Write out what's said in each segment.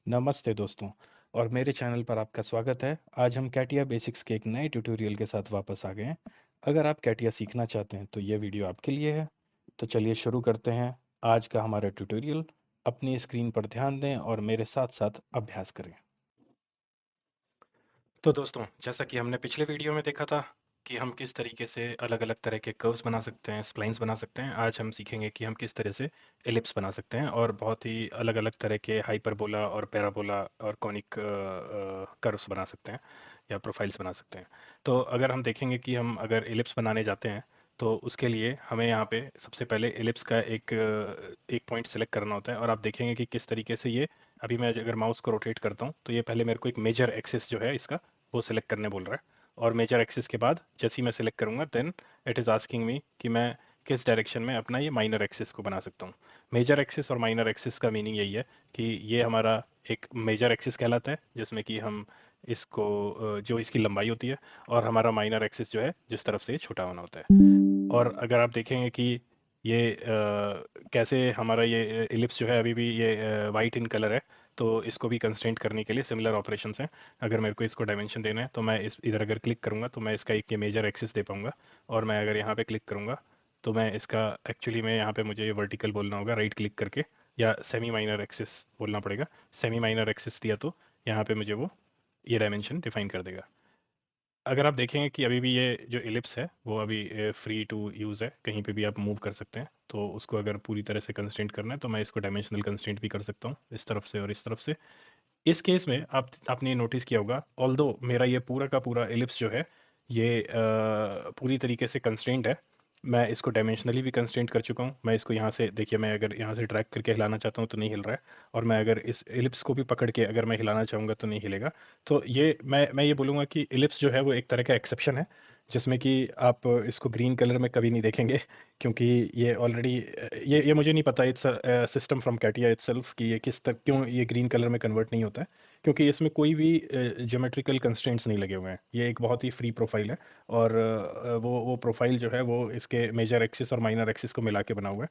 नमस्ते दोस्तों और मेरे चैनल पर आपका स्वागत है। आज हम कैटिया बेसिक्स के एक नए ट्यूटोरियल के साथ वापस आ गए हैं। अगर आप कैटिया सीखना चाहते हैं तो ये वीडियो आपके लिए है। तो चलिए शुरू करते हैं आज का हमारा ट्यूटोरियल। अपनी स्क्रीन पर ध्यान दें और मेरे साथ साथ अभ्यास करें। तो दोस्तों, जैसा कि हमने पिछले वीडियो में देखा था कि हम किस तरीके से अलग-अलग तरह के कर्व्स बना सकते हैं, स्प्लाइन्स बना सकते हैं। आज हम सीखेंगे कि हम किस तरह से एलिप्स बना सकते हैं और बहुत ही अलग-अलग तरह के हाइपरबोला और पैराबोला और कॉनिक कर्व्स बना सकते हैं या प्रोफाइल्स बना सकते हैं। तो अगर हम देखेंगे कि हम अगर एलिप्स बनाने जाते हैं तो उसके लिए हमें यहाँ पे सबसे पहले एलिप्स का एक पॉइंट सेलेक्ट करना होता है और आप देखेंगे कि किस तरीके से ये अभी मैं अगर माउस को रोटेट करता हूँ तो ये पहले मेरे को एक मेजर एक्सिस जो है इसका वो सिलेक्ट करने बोल रहा है। और मेजर एक्सिस के बाद जैसे ही मैं सिलेक्ट करूंगा then it is asking me कि मैं किस डायरेक्शन में अपना ये माइनर एक्सिस को बना सकता हूँ। मेजर एक्सिस और माइनर एक्सिस का मीनिंग यही है कि ये हमारा एक मेजर एक्सिस कहलाता है जिसमें कि हम इसको जो इसकी लंबाई होती है, और हमारा माइनर एक्सिस जो है जिस तरफ से ये छोटा होना होता है। और अगर आप देखेंगे कि ये कैसे हमारा ये इलिप्स जो है अभी भी ये वाइट इन कलर है, तो इसको भी कंस्ट्रेंट करने के लिए सिमिलर ऑपरेशंस हैं। अगर मेरे को इसको डायमेंशन देना है तो मैं इस इधर अगर क्लिक करूंगा तो मैं इसका एक ये मेजर एक्सिस दे पाऊंगा। और मैं अगर यहाँ पे क्लिक करूंगा तो मैं इसका एक्चुअली में यहाँ पे मुझे ये वर्टिकल बोलना होगा राइट क्लिक करके, या सेमी माइनर एक्सिस बोलना पड़ेगा। सेमी माइनर एक्सिस दिया तो यहाँ पे मुझे वो ये डायमेंशन डिफाइन कर देगा। अगर आप देखेंगे कि अभी भी ये जो इलिप्स है वो अभी फ्री टू यूज़ है, कहीं पे भी आप मूव कर सकते हैं। तो उसको अगर पूरी तरह से कंस्ट्रेंट करना है तो मैं इसको डायमेंशनल कंस्ट्रेंट भी कर सकता हूँ, इस तरफ से और इस तरफ से। इस केस में आपने नोटिस किया होगा, ऑल्दो मेरा ये पूरा का पूरा एलिप्स जो है ये पूरी तरीके से कंस्ट्रेंट है, मैं इसको डायमेंशनली भी कंस्ट्रेंट कर चुका हूँ। मैं इसको यहाँ से देखिए, मैं अगर यहाँ से ड्रैग करके हिलाना चाहता हूँ तो नहीं हिल रहा है, और मैं अगर इस एलिप्स को भी पकड़ के अगर मैं हिलाना चाहूँगा तो नहीं हिलेगा। तो ये मैं ये बोलूँगा कि एलिप्स जो है वो एक तरह का एक्सेप्शन है, जिसमें कि आप इसको ग्रीन कलर में कभी नहीं देखेंगे, क्योंकि ये ऑलरेडी ये मुझे नहीं पता, it's system from CATIA itself कि ये किस तक क्यों ये ग्रीन कलर में कन्वर्ट नहीं होता है, क्योंकि इसमें कोई भी ज्योमेट्रिकल कंस्ट्रेंट्स नहीं लगे हुए हैं। ये एक बहुत ही फ्री प्रोफाइल है, और वो प्रोफाइल जो है वो इसके मेजर एक्सिस और माइनर एक्सिस को मिला के बना हुआ है।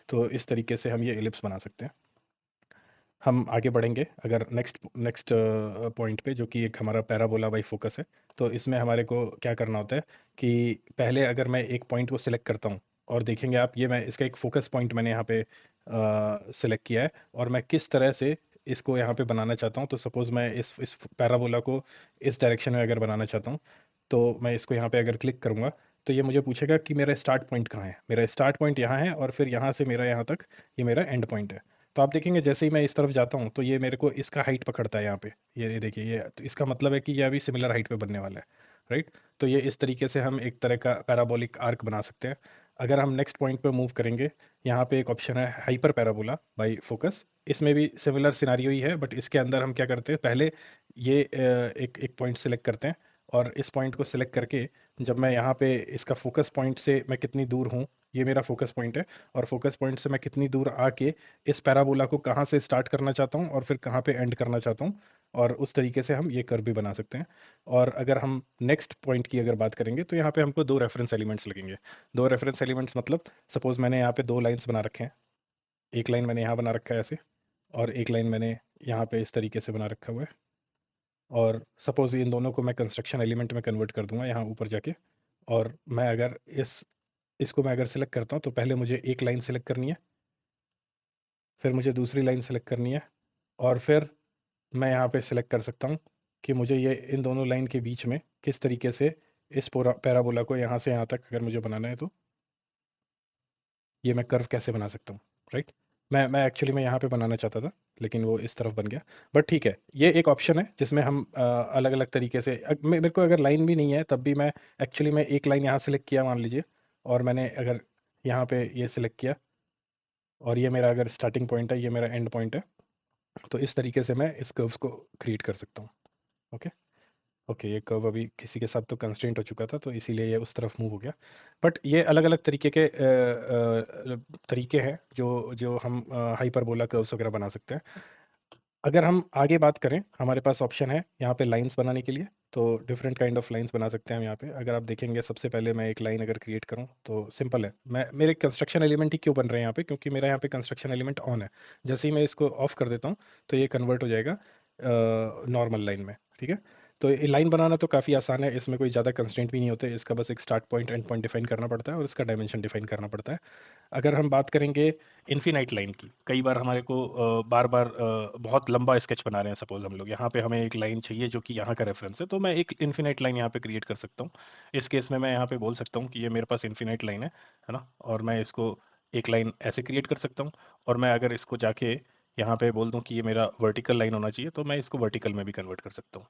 तो इस तरीके से हम ये एलिप्स बना सकते हैं। हम आगे बढ़ेंगे अगर नेक्स्ट नेक्स्ट पॉइंट पे, जो कि एक हमारा पैराबोला बाई फोकस है। तो इसमें हमारे को क्या करना होता है कि पहले अगर मैं एक पॉइंट को सिलेक्ट करता हूँ, और देखेंगे आप, ये मैं इसका एक फोकस पॉइंट मैंने यहाँ पे सिलेक्ट किया है, और मैं किस तरह से इसको यहाँ पे बनाना चाहता हूँ। तो सपोज मैं इस पैराबोला को इस डायरेक्शन में अगर बनाना चाहता हूँ, तो मैं इसको यहाँ पे अगर क्लिक करूँगा तो ये मुझे पूछेगा कि मेरा स्टार्ट पॉइंट कहाँ है। मेरा स्टार्ट पॉइंट यहाँ है, और फिर यहाँ से मेरा यहाँ तक ये मेरा एंड पॉइंट है। तो आप देखेंगे जैसे ही मैं इस तरफ जाता हूँ तो ये मेरे को इसका हाइट पकड़ता है यहाँ पे। ये देखिए, ये तो इसका मतलब है कि ये अभी सिमिलर हाइट पे बनने वाला है, राइट। तो ये इस तरीके से हम एक तरह का पैराबोलिक आर्क बना सकते हैं। अगर हम नेक्स्ट पॉइंट पे मूव करेंगे, यहाँ पे एक ऑप्शन है हाइपर पैराबोला बाई फोकस। इसमें भी सिमिलर सिनारियो ही है, बट इसके अंदर हम क्या करते हैं, पहले ये एक एक पॉइंट सेलेक्ट करते हैं, और इस पॉइंट को सिलेक्ट करके जब मैं यहाँ पे इसका फोकस पॉइंट से मैं कितनी दूर हूँ, ये मेरा फोकस पॉइंट है, और फोकस पॉइंट से मैं कितनी दूर आके इस पैराबोला को कहाँ से स्टार्ट करना चाहता हूँ और फिर कहाँ पे एंड करना चाहता हूँ, और उस तरीके से हम ये कर्व भी बना सकते हैं। और अगर हम नेक्स्ट पॉइंट की अगर बात करेंगे तो यहाँ पे हमको दो रेफरेंस एलिमेंट्स लगेंगे। दो रेफरेंस एलिमेंट्स मतलब, सपोज मैंने यहाँ पे दो लाइंस बना रखे हैं। एक लाइन मैंने यहाँ बना रखा है ऐसे, और एक लाइन मैंने यहाँ पे इस तरीके से बना रखा हुआ है। और सपोज इन दोनों को मैं कंस्ट्रक्शन एलिमेंट में कन्वर्ट कर दूंगा यहाँ ऊपर जाके, और मैं अगर इसको मैं अगर सेलेक्ट करता हूँ तो पहले मुझे एक लाइन सेलेक्ट करनी है, फिर मुझे दूसरी लाइन सेलेक्ट करनी है, और फिर मैं यहाँ पे सेलेक्ट कर सकता हूँ कि मुझे ये इन दोनों लाइन के बीच में किस तरीके से इस पूरा पैराबोला को यहाँ से यहाँ तक अगर मुझे बनाना है तो ये मैं कर्व कैसे बना सकता हूँ, राइट। मैं एक्चुअली मैं यहाँ पे बनाना चाहता था, लेकिन वो इस तरफ बन गया। बट ठीक है, ये एक ऑप्शन है जिसमें हम अलग अलग तरीके से मेरे को अगर लाइन भी नहीं है तब भी मैं एक्चुअली मैं एक लाइन यहाँ सेलेक्ट किया मान लीजिए, और मैंने अगर यहाँ पे ये सिलेक्ट किया, और ये मेरा अगर स्टार्टिंग पॉइंट है, ये मेरा एंड पॉइंट है, तो इस तरीके से मैं इस कर्व्स को क्रिएट कर सकता हूँ। ओके। ओके, ये कर्व अभी किसी के साथ तो कंस्ट्रेंट हो चुका था, तो इसीलिए ये उस तरफ मूव हो गया। बट ये अलग अलग तरीके के तरीके हैं जो जो हम हाइपरबोला कर्व्स वगैरह बना सकते हैं। अगर हम आगे बात करें, हमारे पास ऑप्शन है यहाँ पे लाइंस बनाने के लिए। तो डिफरेंट काइंड ऑफ लाइंस बना सकते हैं हम यहाँ पे। अगर आप देखेंगे सबसे पहले मैं एक लाइन अगर क्रिएट करूँ तो सिंपल है, मैं मेरे कंस्ट्रक्शन एलिमेंट ही क्यों बन रहे हैं यहाँ पे, क्योंकि मेरा यहाँ पे कंस्ट्रक्शन एलिमेंट ऑन है। जैसे ही मैं इसको ऑफ कर देता हूँ तो ये कन्वर्ट हो जाएगा नॉर्मल लाइन में, ठीक है। तो ये लाइन बनाना तो काफ़ी आसान है, इसमें कोई ज़्यादा कंस्ट्रेंट भी नहीं होते, इसका बस एक start point and point define करना पड़ता है और इसका डायमेंशन डिफाइन करना पड़ता है। अगर हम बात करेंगे इन्फिनाइट लाइन की, कई बार हमारे को बार बार बहुत लंबा स्केच बना रहे हैं, सपोज हम लोग यहाँ पे हमें एक लाइन चाहिए जो कि यहाँ का रेफरेंस है, तो मैं एक इन्फिनाइट लाइन यहाँ पे क्रिएट कर सकता हूँ। इस केस में मैं यहाँ पे बोल सकता हूँ कि ये मेरे पास इन्फिनाइट लाइन है ना, और मैं इसको एक लाइन ऐसे क्रिएट कर सकता हूँ। और मैं अगर इसको जाके यहाँ पे बोल दूँ कि ये मेरा वर्टिकल लाइन होना चाहिए, तो मैं इसको वर्टिकल में भी कन्वर्ट कर सकता हूँ,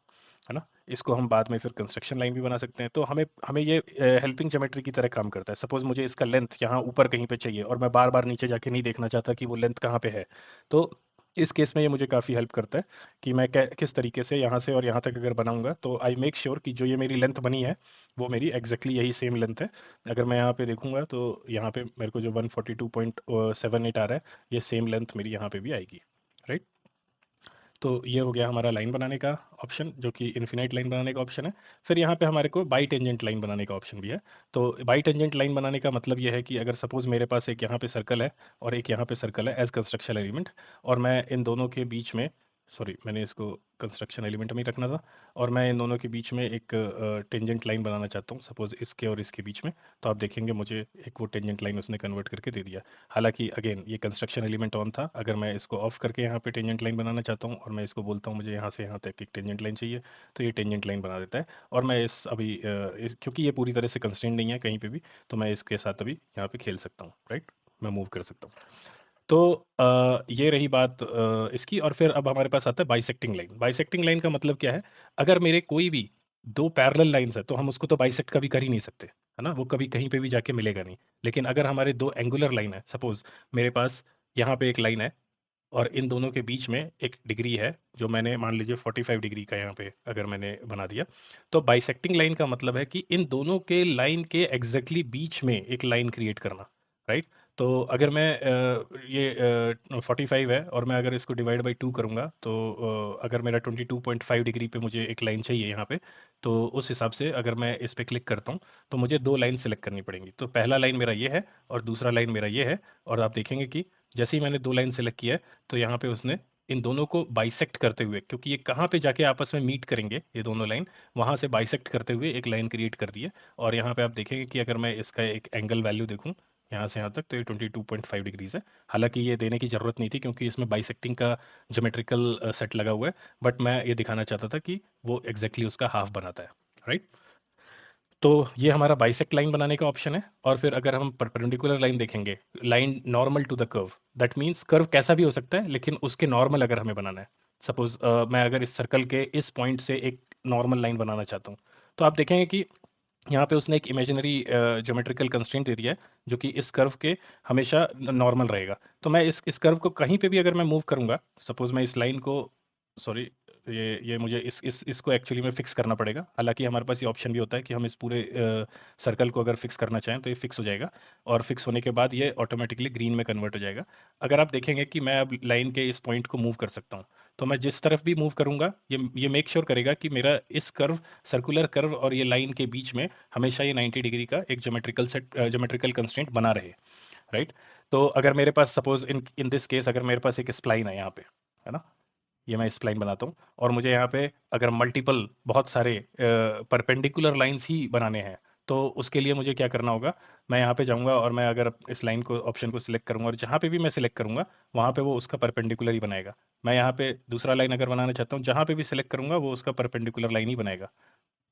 है ना। इसको हम बाद में फिर कंस्ट्रक्शन लाइन भी बना सकते हैं। तो हमें हमें ये हेल्पिंग ज्योमेट्री की तरह काम करता है। सपोज मुझे इसका लेंथ यहाँ ऊपर कहीं पे चाहिए और मैं बार बार नीचे जाके नहीं देखना चाहता कि वो लेंथ कहाँ पे है, तो इस केस में ये मुझे काफ़ी हेल्प करता है कि मैं किस तरीके से यहाँ से और यहाँ तक अगर बनाऊंगा तो आई मेक श्योर कि जो ये मेरी लेंथ बनी है वो मेरी एग्जैक्टली यही सेम लेंथ है। अगर मैं यहाँ पे देखूंगा तो यहाँ पे मेरे को जो 142.78 आ रहा है, ये सेम लेंथ मेरी यहाँ पे भी आएगी, राइट। तो ये हो गया हमारा लाइन बनाने का ऑप्शन, जो कि इन्फिनाइट लाइन बनाने का ऑप्शन है। फिर यहाँ पे हमारे को बाई टेंजेंट लाइन बनाने का ऑप्शन भी है। तो बाई टेंजेंट लाइन बनाने का मतलब ये है कि अगर सपोज मेरे पास एक यहाँ पे सर्कल है और एक यहाँ पे सर्कल है एज कंस्ट्रक्शन एलिमेंट, और मैं इन दोनों के बीच में, सॉरी मैंने इसको कंस्ट्रक्शन एलिमेंट में ही रखना था, और मैं इन दोनों के बीच में एक टेंजेंट लाइन बनाना चाहता हूँ, सपोज इसके और इसके बीच में, तो आप देखेंगे मुझे एक वो टेंजेंट लाइन उसने कन्वर्ट करके दे दिया। हालांकि अगेन ये कंस्ट्रक्शन एलिमेंट ऑन था, अगर मैं इसको ऑफ करके यहाँ पे टेंजेंट लाइन बनाना चाहता हूँ और मैं इसको बोलता हूँ मुझे यहाँ से यहाँ तक एक टेंजेंट लाइन चाहिए, तो ये टेंजेंट लाइन बना देता है। और मैं इस अभी क्योंकि ये पूरी तरह से कंस्ट्रेंट नहीं है कहीं पे भी, तो मैं इसके साथ अभी यहाँ पे खेल सकता हूँ, राइट, मैं मूव कर सकता हूँ। तो ये रही बात इसकी। और फिर अब हमारे पास आता है बाइसेक्टिंग लाइन। बाइसेक्टिंग लाइन का मतलब क्या है, अगर मेरे कोई भी दो पैरेलल लाइंस है तो हम उसको तो बाइसेक्ट कभी कर ही नहीं सकते, है ना, वो कभी कहीं पे भी जाके मिलेगा नहीं। लेकिन अगर हमारे दो एंगुलर लाइन है, सपोज मेरे पास यहाँ पे एक लाइन है और इन दोनों के बीच में एक डिग्री है जो मैंने मान लीजिए 45 डिग्री का यहाँ पे अगर मैंने बना दिया, तो बाइसेक्टिंग लाइन का मतलब है कि इन दोनों के लाइन के एग्जैक्टली बीच में एक लाइन क्रिएट करना, राइट। तो अगर मैं ये 45 है और मैं अगर इसको डिवाइड बाई 2 करूँगा, तो अगर मेरा 22.5 डिग्री पे मुझे एक लाइन चाहिए यहाँ पे, तो उस हिसाब से अगर मैं इस पे क्लिक करता हूँ तो मुझे दो लाइन सेलेक्ट करनी पड़ेंगी। तो पहला लाइन मेरा ये है और दूसरा लाइन मेरा ये है, और आप देखेंगे कि जैसे ही मैंने दो लाइन सेलेक्ट किया है तो यहाँ पे उसने इन दोनों को बाइसेक्ट करते हुए, क्योंकि ये कहाँ पे जाके आपस में मीट करेंगे ये दोनों लाइन, वहां से बाइसेक्ट करते हुए एक लाइन क्रिएट कर दी है। और यहाँ पे आप देखेंगे कि अगर मैं इसका एक एंगल वैल्यू देखूं यहाँ से यहाँ तक, तो ये 22.5 डिग्रीज है। हालांकि ये देने की जरूरत नहीं थी क्योंकि इसमें बाइसेक्टिंग का ज्योमेट्रिकल सेट लगा हुआ है, बट मैं ये दिखाना चाहता था कि वो एग्जैक्टली उसका हाफ बनाता है, राइट। तो ये हमारा बाइसेक्ट लाइन बनाने का ऑप्शन है। और फिर अगर हम परपेंडिकुलर लाइन देखेंगे, line normal to the curve, that means curve कैसा भी हो सकता है लेकिन उसके नॉर्मल अगर हमें बनाना है, सपोज मैं अगर इस सर्कल के इस पॉइंट से एक नॉर्मल लाइन बनाना चाहता हूँ, तो आप देखेंगे कि यहाँ पे उसने एक इमेजिनरी ज्योमेट्रिकल कंस्ट्रेंट दे दिया है जो कि इस कर्व के हमेशा नॉर्मल रहेगा। तो मैं इस कर्व को कहीं पे भी अगर मैं मूव करूंगा, सपोज मैं इस लाइन को, सॉरी, ये मुझे इस इसको एक्चुअली में फिक्स करना पड़ेगा। हालांकि हमारे पास ये ऑप्शन भी होता है कि हम इस पूरे सर्कल को अगर फिक्स करना चाहें तो ये फिक्स हो जाएगा, और फिक्स होने के बाद ये ऑटोमेटिकली ग्रीन में कन्वर्ट हो जाएगा। अगर आप देखेंगे कि मैं अब लाइन के इस पॉइंट को मूव कर सकता हूँ, तो मैं जिस तरफ भी मूव करूंगा ये मेक श्योर करेगा कि मेरा इस कर्व, सर्कुलर कर्व और ये लाइन के बीच में हमेशा ये 90 डिग्री का एक ज्योमेट्रिकल कंस्ट्रेंट बना रहे, राइट। तो अगर मेरे पास suppose in in this case अगर मेरे पास एक स्प्लाइन है यहाँ पे, है ना, ये मैं स्प्लाइन बनाता हूँ और मुझे यहाँ पे अगर मल्टीपल बहुत सारे परपेंडिकुलर लाइंस ही बनाने हैं, तो उसके लिए मुझे क्या करना होगा, मैं यहाँ पे जाऊँगा और मैं अगर इस लाइन को ऑप्शन को सिलेक्ट करूँगा और जहाँ पे भी मैं सिलेक्ट करूँगा वहाँ पे वो उसका परपेंडिकुलर ही बनाएगा। मैं यहाँ पे दूसरा लाइन अगर बनाना चाहता हूँ, जहाँ पे भी सिलेक्ट करूँगा वो उसका परपेंडिकुलर लाइन ही बनाएगा।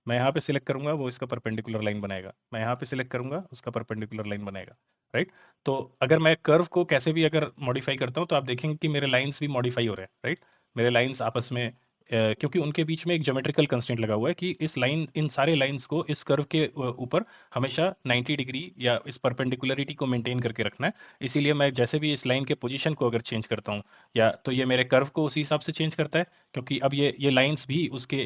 मैं यहाँ पे सिलेक्ट करूंगा वो इसका परपेंडिकुलर लाइन बनाएगा, मैं यहाँ पे सिलेक्ट करूंगा उसका परपेंडिकुलर लाइन बनाएगा, राइट। तो अगर मैं कर्व को कैसे भी अगर मॉडिफाई करता हूँ तो आप देखेंगे कि मेरे लाइंस भी मॉडिफाई हो रहे हैं, राइट। मेरे लाइंस आपस में क्योंकि उनके बीच में एक ज्योमेट्रिकल कंस्ट्रेंट लगा हुआ है कि इस लाइन, इन सारे लाइंस को इस कर्व के ऊपर हमेशा 90 डिग्री या इस परपेंडिकुलरिटी को मेंटेन करके रखना है। इसीलिए मैं जैसे भी इस लाइन के पोजीशन को अगर चेंज करता हूँ, या तो ये मेरे कर्व को उसी हिसाब से चेंज करता है, क्योंकि अब ये लाइंस भी उसके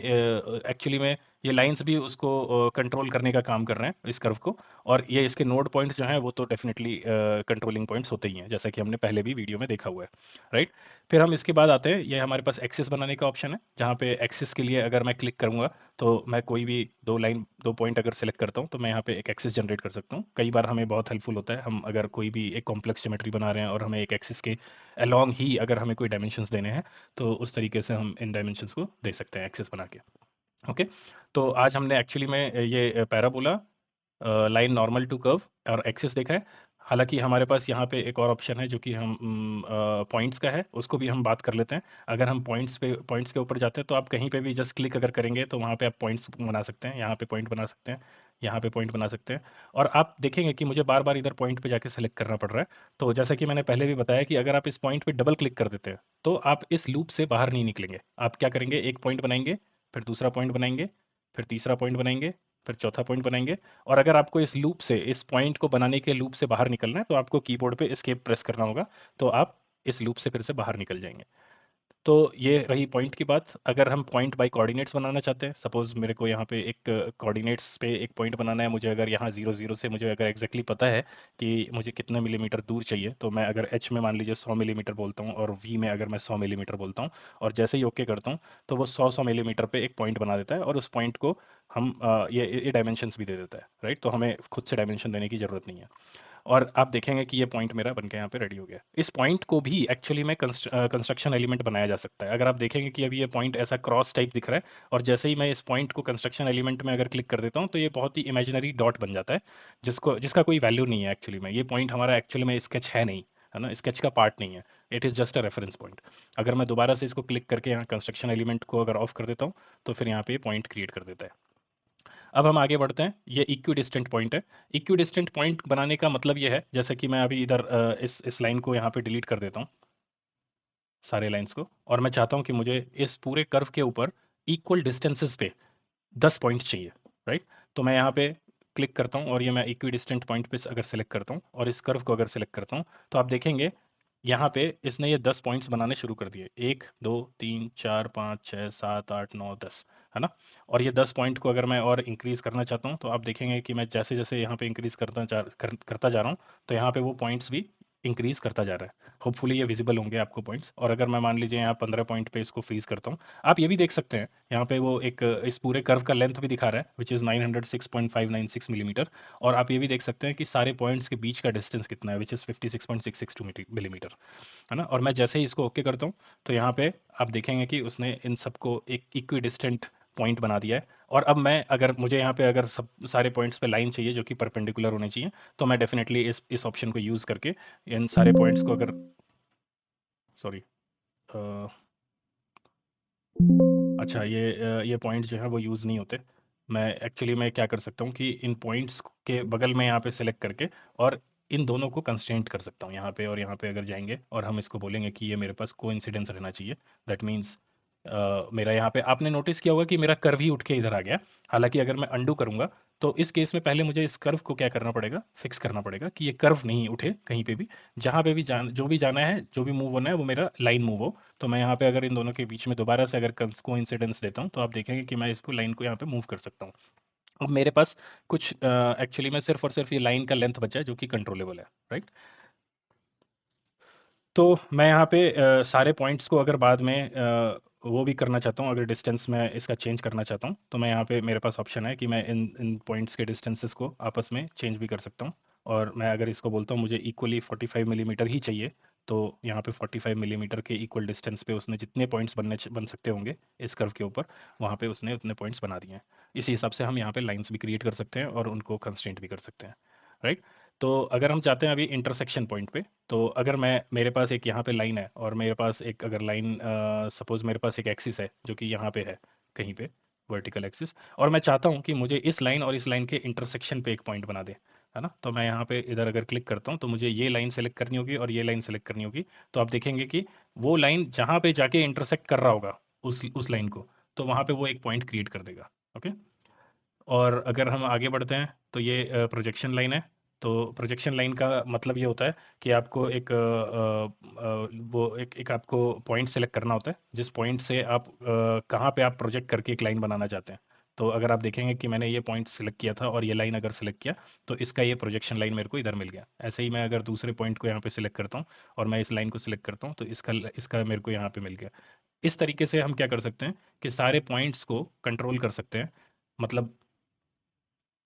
एक्चुअली में ये लाइंस भी उसको कंट्रोल करने का काम कर रहे हैं इस कर्व को, और ये इसके नोड पॉइंट्स जो हैं वो तो डेफिनेटली कंट्रोलिंग पॉइंट्स होते ही हैं, जैसा कि हमने पहले भी वीडियो में देखा हुआ है, राइट। फिर हम इसके बाद आते हैं, ये हमारे पास एक्सिस बनाने का ऑप्शन है, जहाँ पे एक्सिस के लिए अगर मैं क्लिक करूंगा तो मैं कोई भी दो पॉइंट अगर सेलेक्ट करता हूँ तो मैं यहाँ पे एक एक्सिस जनरेट कर सकता हूँ। कई बार हमें बहुत हेल्पफुल होता है, हम अगर कोई भी एक कॉम्प्लेक्स ज्योमेट्री बना रहे हैं और हमें एक एक्सिस के अलोंग ही अगर हमें कोई डायमेंशंस देने हैं, तो उस तरीके से हम इन डायमेंशंस को दे सकते हैं एक्सिस बना के। ओके, तो आज हमने एक्चुअली में ये parabola, line normal to curve और एक्सिस देखा है। हालांकि हमारे पास यहाँ पे एक और ऑप्शन है जो कि हम पॉइंट्स का है, उसको भी हम बात कर लेते हैं। अगर हम पॉइंट्स के ऊपर जाते हैं तो आप कहीं पे भी जस्ट क्लिक अगर करेंगे तो वहाँ पे आप पॉइंट्स बना सकते हैं, यहाँ पे पॉइंट बना सकते हैं, यहाँ पे पॉइंट बना सकते हैं। और आप देखेंगे कि मुझे बार बार इधर पॉइंट पे जाके सेलेक्ट करना पड़ रहा है। तो जैसा कि मैंने पहले भी बताया कि अगर आप इस पॉइंट पे डबल क्लिक कर देते हैं तो आप इस लूप से बाहर नहीं निकलेंगे। आप क्या करेंगे, एक पॉइंट बनाएंगे, फिर दूसरा पॉइंट बनाएंगे, फिर तीसरा पॉइंट बनाएंगे, फिर चौथा पॉइंट बनाएंगे। और अगर आपको इस लूप से, इस पॉइंट को बनाने के लूप से बाहर निकलना है तो आपको कीबोर्ड पे एस्केप प्रेस करना होगा, तो आप इस लूप से फिर से बाहर निकल जाएंगे। तो ये रही पॉइंट की बात। अगर हम पॉइंट बाय कोऑर्डिनेट्स बनाना चाहते हैं, सपोज मेरे को यहाँ पे एक कोऑर्डिनेट्स पे एक पॉइंट बनाना है, मुझे अगर यहाँ 0 0 से मुझे अगर एग्जैक्टली पता है कि मुझे कितने मिलीमीटर दूर चाहिए, तो मैं अगर एच में मान लीजिए 100 मिलीमीटर बोलता हूँ और वी में अगर मैं 100 मिलीमीटर बोलता हूँ, और जैसे ही ओके करता हूँ तो वो 100 मिलीमीटर पे एक पॉइंट बना देता है, और उस पॉइंट को हम ये डायमेंशंस भी दे देता है, राइट। तो हमें खुद से डायमेंशन देने की जरूरत नहीं है। और आप देखेंगे कि ये पॉइंट मेरा बन के यहाँ पे रेडी हो गया। इस पॉइंट को भी एक्चुअली में कंस्ट्रक्शन एलिमेंट बनाया जा सकता है। अगर आप देखेंगे कि अभी ये पॉइंट ऐसा क्रॉस टाइप दिख रहा है, और जैसे ही मैं इस पॉइंट को कंस्ट्रक्शन एलिमेंट में अगर क्लिक कर देता हूँ तो ये बहुत ही इमेजिनरी डॉट बन जाता है, जिसका कोई वैल्यू नहीं है एक्चुअली में। ये पॉइंट हमारा एक्चुअली में स्केच है नहीं, है ना, स्केच का पार्ट नहीं है। It is just a reference point. अगर मैं दोबारा से इसको क्लिक करके यहाँ कंस्ट्रक्शन एलिमेंट को अगर ऑफ कर देता हूँ तो फिर यहाँ पे पॉइंट क्रिएट कर देता है। अब हम आगे बढ़ते हैं। ये इक्विडिस्टेंट पॉइंट है। इक्विडिस्टेंट पॉइंट बनाने का मतलब ये है, जैसे कि मैं अभी इधर इस लाइन को यहाँ पे डिलीट कर देता हूँ, सारे लाइंस को, और मैं चाहता हूँ कि मुझे इस पूरे कर्व के ऊपर इक्वल डिस्टेंसेस पे 10 पॉइंट्स चाहिए, राइट। तो मैं यहाँ पे क्लिक करता हूँ और ये मैं इक्विडिस्टेंट पॉइंट पे अगर सेलेक्ट करता हूँ और इस कर्व को अगर सेलेक्ट करता हूँ तो आप देखेंगे यहाँ पे इसने ये 10 पॉइंट्स बनाने शुरू कर दिए, 1 2 3 4 5 6 7 8 9 10, है ना। और ये 10 पॉइंट को अगर मैं और इंक्रीज करना चाहता हूँ तो आप देखेंगे कि मैं जैसे जैसे यहाँ पे इंक्रीज करता जा रहा हूँ तो यहाँ पे वो पॉइंट्स भी इंक्रीज करता जा रहा है। होपफुली ये विजिबल होंगे आपको पॉइंट्स। और अगर मैं मान लीजिए यहाँ 15 पॉइंट पे इसको फ्रीज करता हूँ, आप ये भी देख सकते हैं यहाँ पे वो एक इस पूरे कर्व का लेंथ भी दिखा रहा है, विच इज़ 906.596 मिलीमीटर। और आप ये भी देख सकते हैं कि सारे पॉइंट्स के बीच का डिस्टेंस कितना है, विच इज़ 56.662 मिलीमीटर, है ना। और मैं जैसे ही इसको ओके करता हूँ तो यहाँ पे आप देखेंगे कि उसने इन सबको एक इक्वी डिस्टेंट पॉइंट बना दिया है। और अब मैं अगर मुझे यहाँ पे अगर सब सारे पॉइंट्स पे लाइन चाहिए जो कि परपेंडिकुलर होने चाहिए, तो मैं डेफिनेटली इस ऑप्शन को यूज़ करके इन सारे पॉइंट्स को अगर, सॉरी, अच्छा, ये पॉइंट जो है वो यूज़ नहीं होते। मैं एक्चुअली मैं क्या कर सकता हूँ कि इन पॉइंट्स के बगल में यहाँ पे सेलेक्ट करके और इन दोनों को कंस्ट्रेंट कर सकता हूँ यहाँ पे। और यहाँ पे अगर जाएंगे और हम इसको बोलेंगे कि ये मेरे पास कोइंसिडेंस रहना चाहिए, दैट मीन्स मेरा यहाँ पे आपने नोटिस किया होगा कि मेरा कर्व ही उठ के इधर आ गया। हालांकि अगर मैं अंडू करूंगा तो इस केस में पहले मुझे इस कर्व को क्या करना पड़ेगा, फिक्स करना पड़ेगा कि ये कर्व नहीं उठे कहीं पे भी। जहाँ पे भी जो भी जाना है, जो भी मूव होना है वो मेरा लाइन मूव हो। तो मैं यहाँ पे अगर इन दोनों के बीच में दोबारा से अगर कोइंसिडेंस देता हूँ तो आप देखेंगे कि मैं इसको लाइन को यहाँ पे मूव कर सकता हूँ। अब मेरे पास कुछ एक्चुअली में सिर्फ और सिर्फ ये लाइन का लेंथ बचा है जो कि कंट्रोलेबल है, राइट। तो मैं यहाँ पे सारे पॉइंट्स को अगर बाद में वो भी करना चाहता हूँ, अगर डिस्टेंस में इसका चेंज करना चाहता हूँ तो मैं यहाँ पे मेरे पास ऑप्शन है कि मैं इन इन पॉइंट्स के डिस्टेंसेस को आपस में चेंज भी कर सकता हूँ। और मैं अगर इसको बोलता हूँ मुझे इक्वली 45 मिलीमीटर ही चाहिए, तो यहाँ पे 45 मिलीमीटर के इक्वल डिस्टेंस पे उसने जितने पॉइंट्स बन सकते होंगे इस कर्व के ऊपर, वहाँ पे उसने उतने पॉइंट्स बना दिए हैं। इसी हिसाब से हम यहाँ पे लाइंस भी क्रिएट कर सकते हैं और उनको कंस्ट्रेंट भी कर सकते हैं, राइट। तो अगर हम चाहते हैं अभी इंटरसेक्शन पॉइंट पे, तो अगर मैं मेरे पास एक यहाँ पे लाइन है और मेरे पास एक अगर लाइन, सपोज मेरे पास एक एक्सिस है जो कि यहाँ पे है कहीं पे, वर्टिकल एक्सिस, और मैं चाहता हूँ कि मुझे इस लाइन और इस लाइन के इंटरसेक्शन पे एक पॉइंट बना दे, है ना। तो मैं यहाँ पे इधर अगर क्लिक करता हूँ तो मुझे ये लाइन सेलेक्ट करनी होगी और ये लाइन सेलेक्ट करनी होगी। तो आप देखेंगे कि वो लाइन जहाँ पे जाके इंटरसेक्ट कर रहा होगा उस लाइन को, तो वहाँ पे वो एक पॉइंट क्रिएट कर देगा। ओके, और अगर हम आगे बढ़ते हैं तो ये प्रोजेक्शन लाइन है। तो प्रोजेक्शन लाइन का मतलब ये होता है कि आपको एक वो एक आपको पॉइंट सेलेक्ट करना होता है जिस पॉइंट से आप कहाँ पे आप प्रोजेक्ट करके एक लाइन बनाना चाहते हैं। तो अगर आप देखेंगे कि मैंने ये पॉइंट सिलेक्ट किया था और ये लाइन अगर सिलेक्ट किया तो इसका ये प्रोजेक्शन लाइन मेरे को इधर मिल गया। ऐसे ही मैं अगर दूसरे पॉइंट को यहाँ पे सिलेक्ट करता हूँ और मैं इस लाइन को सिलेक्ट करता हूँ तो इसका इसका मेरे को यहाँ पे मिल गया। इस तरीके से हम क्या कर सकते हैं कि सारे पॉइंट्स को कंट्रोल कर सकते हैं। मतलब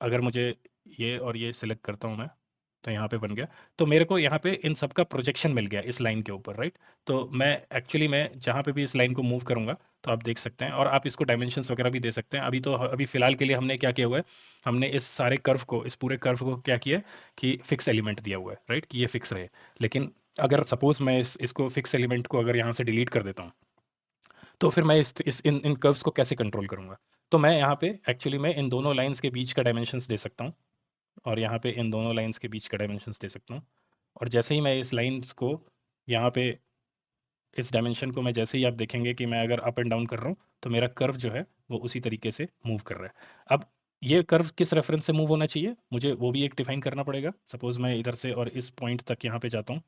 अगर मुझे ये और ये सिलेक्ट करता हूँ मैं, तो यहाँ पे बन गया। तो मेरे को यहाँ पे इन सब का प्रोजेक्शन मिल गया इस लाइन के ऊपर, राइट। तो मैं एक्चुअली मैं जहाँ पे भी इस लाइन को मूव करूँगा तो आप देख सकते हैं, और आप इसको डायमेंशंस वगैरह भी दे सकते हैं। अभी फिलहाल के लिए हमने क्या किया हुआ है, हमने इस सारे कर्व को, इस पूरे कर्व को क्या किया है कि फिक्स एलिमेंट दिया हुआ है, राइट, कि ये फिक्स रहे। लेकिन अगर सपोज मैं इसको फिक्स एलिमेंट को अगर यहाँ से डिलीट कर देता हूँ तो फिर मैं इस इन कर्व्स को कैसे कंट्रोल करूंगा। तो मैं यहाँ पे एक्चुअली मैं इन दोनों लाइंस के बीच का डायमेंशंस दे सकता हूँ, और यहाँ पे इन दोनों लाइंस के बीच का डायमेंशंस दे सकता हूँ। और जैसे ही मैं इस लाइंस को यहाँ पे, इस डायमेंशन को मैं जैसे ही आप देखेंगे कि मैं अगर अप एंड डाउन कर रहा हूँ तो मेरा कर्व जो है वो उसी तरीके से मूव कर रहा है। अब ये कर्व किस रेफरेंस से मूव होना चाहिए मुझे वो भी एक डिफाइन करना पड़ेगा। सपोज मैं इधर से और इस पॉइंट तक यहाँ पे जाता हूँ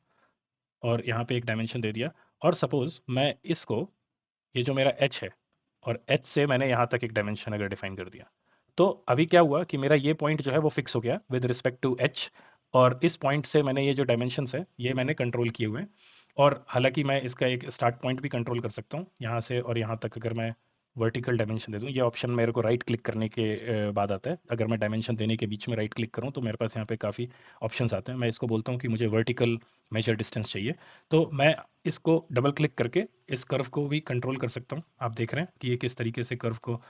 और यहाँ पे एक डायमेंशन दे दिया, और सपोज मैं इसको, ये जो मेरा एच है, और एच से मैंने यहाँ तक एक डायमेंशन अगर डिफाइन कर दिया, तो अभी क्या हुआ कि मेरा ये पॉइंट जो है वो फिक्स हो गया विद रिस्पेक्ट टू एच, और इस पॉइंट से मैंने ये जो डायमेंशंस है ये मैंने कंट्रोल किए हुए हैं। और हालांकि मैं इसका एक स्टार्ट पॉइंट भी कंट्रोल कर सकता हूँ यहाँ से, और यहाँ तक अगर मैं वर्टिकल डायमेंशन दे दूँ, ये ऑप्शन मेरे को राइट क्लिक करने के बाद आता है। अगर मैं डायमेंशन देने के बीच में राइट क्लिक करूँ तो मेरे पास यहाँ पे काफ़ी ऑप्शंस आते हैं। मैं इसको बोलता हूँ कि मुझे वर्टिकल मेजर डिस्टेंस चाहिए, तो मैं इसको डबल क्लिक करके इस कर्व को भी कंट्रोल कर सकता हूँ। आप देख रहे हैं कि ये किस तरीके से कर्व को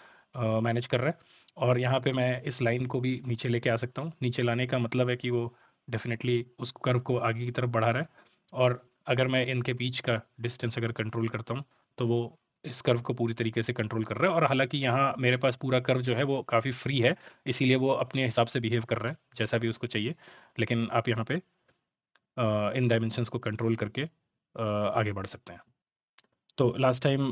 मैनेज कर रहा है। और यहाँ पे मैं इस लाइन को भी नीचे लेके आ सकता हूँ। नीचे लाने का मतलब है कि वो डेफिनेटली उस कर्व को आगे की तरफ बढ़ा रहा है। और अगर मैं इनके बीच का डिस्टेंस अगर कंट्रोल करता हूँ तो वो इस कर्व को पूरी तरीके से कंट्रोल कर रहा है। और हालांकि यहाँ मेरे पास पूरा कर्व जो है वो काफ़ी फ्री है, इसीलिए वो अपने हिसाब से बिहेव कर रहा है जैसा भी उसको चाहिए। लेकिन आप यहाँ पे इन डायमेंशंस को कंट्रोल करके आगे बढ़ सकते हैं। तो last time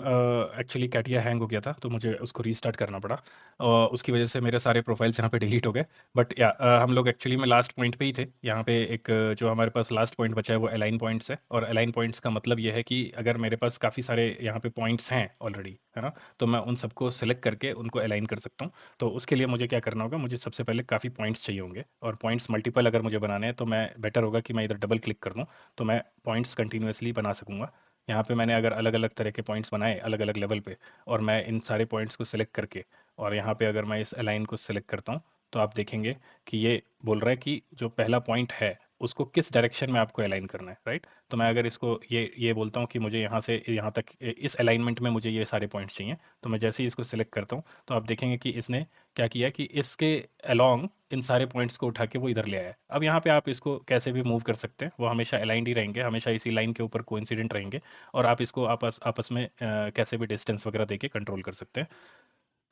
actually CATIA hang हो गया था तो मुझे उसको रीस्टार्ट करना पड़ा, और उसकी वजह से मेरे सारे प्रोफाइल्स यहाँ पे डिलीट हो गए। बट या हम लोग एक्चुअली में लास्ट पॉइंट पे ही थे। यहाँ पे एक जो हमारे पास लास्ट पॉइंट बचा है वो अलाइन पॉइंट्स है, और अलाइन पॉइंट्स का मतलब ये है कि अगर मेरे पास काफ़ी सारे यहाँ पे पॉइंट्स हैं ऑलरेडी, है ना, तो मैं उन सबको सेलेक्ट करके उनको अलाइन कर सकता हूँ। तो उसके लिए मुझे क्या करना होगा, मुझे सबसे पहले काफ़ी पॉइंट्स चाहिए होंगे, और पॉइंट्स मल्टीपल अगर मुझे बनाने हैं तो मैं बेटर होगा कि मैं इधर डबल क्लिक कर दूँ, तो मैं पॉइंट्स कंटिन्यूसली बना सकूँगा। यहाँ पे मैंने अगर अलग अलग तरह के पॉइंट्स बनाए अलग अलग लेवल पे, और मैं इन सारे पॉइंट्स को सिलेक्ट करके, और यहाँ पे अगर मैं इस अलाइन को सिलेक्ट करता हूँ तो आप देखेंगे कि ये बोल रहा है कि जो पहला पॉइंट है उसको किस डायरेक्शन में आपको अलाइन करना है, राइट। तो मैं अगर इसको ये बोलता हूँ कि मुझे यहाँ से यहाँ तक इस अलाइनमेंट में मुझे ये सारे पॉइंट्स चाहिए, तो मैं जैसे ही इसको सिलेक्ट करता हूँ तो आप देखेंगे कि इसने क्या किया कि इसके अलोंग इन सारे पॉइंट्स को उठा के वो इधर ले आया है। अब यहाँ पे आप इसको कैसे भी मूव कर सकते हैं, वो हमेशा अलाइंड ही रहेंगे, हमेशा इसी लाइन के ऊपर कोइंसिडेंट रहेंगे, और आप इसको आपस आपस में कैसे भी डिस्टेंस वगैरह देके कंट्रोल कर सकते हैं।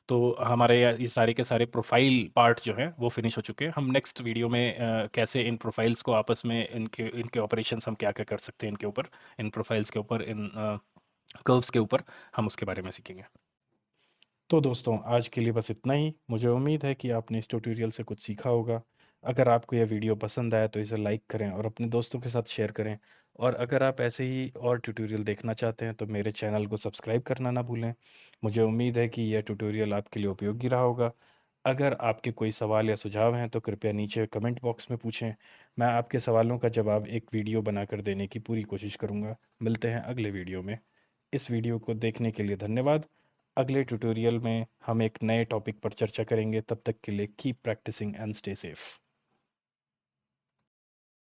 तो हमारे ये सारे के सारे प्रोफाइल पार्ट जो हैं वो फिनिश हो चुके हैं। हम नेक्स्ट वीडियो में कैसे इन प्रोफाइल्स को आपस में इनके इनके ऑपरेशंस हम क्या क्या कर सकते हैं इनके ऊपर, इन प्रोफाइल्स के ऊपर, इन कर्व्स के ऊपर, हम उसके बारे में सीखेंगे। तो दोस्तों आज के लिए बस इतना ही। मुझे उम्मीद है कि आपने इस ट्यूटोरियल से कुछ सीखा होगा। अगर आपको यह वीडियो पसंद आया तो इसे लाइक करें और अपने दोस्तों के साथ शेयर करें। और अगर आप ऐसे ही और ट्यूटोरियल देखना चाहते हैं तो मेरे चैनल को सब्सक्राइब करना ना भूलें। मुझे उम्मीद है कि यह ट्यूटोरियल आपके लिए उपयोगी रहा होगा। अगर आपके कोई सवाल या सुझाव हैं तो कृपया नीचे कमेंट बॉक्स में पूछें। मैं आपके सवालों का जवाब एक वीडियो बनाकर देने की पूरी कोशिश करूँगा। मिलते हैं अगले वीडियो में। इस वीडियो को देखने के लिए धन्यवाद। अगले ट्यूटोरियल में हम एक नए टॉपिक पर चर्चा करेंगे। तब तक के लिए keep practising and stay safe.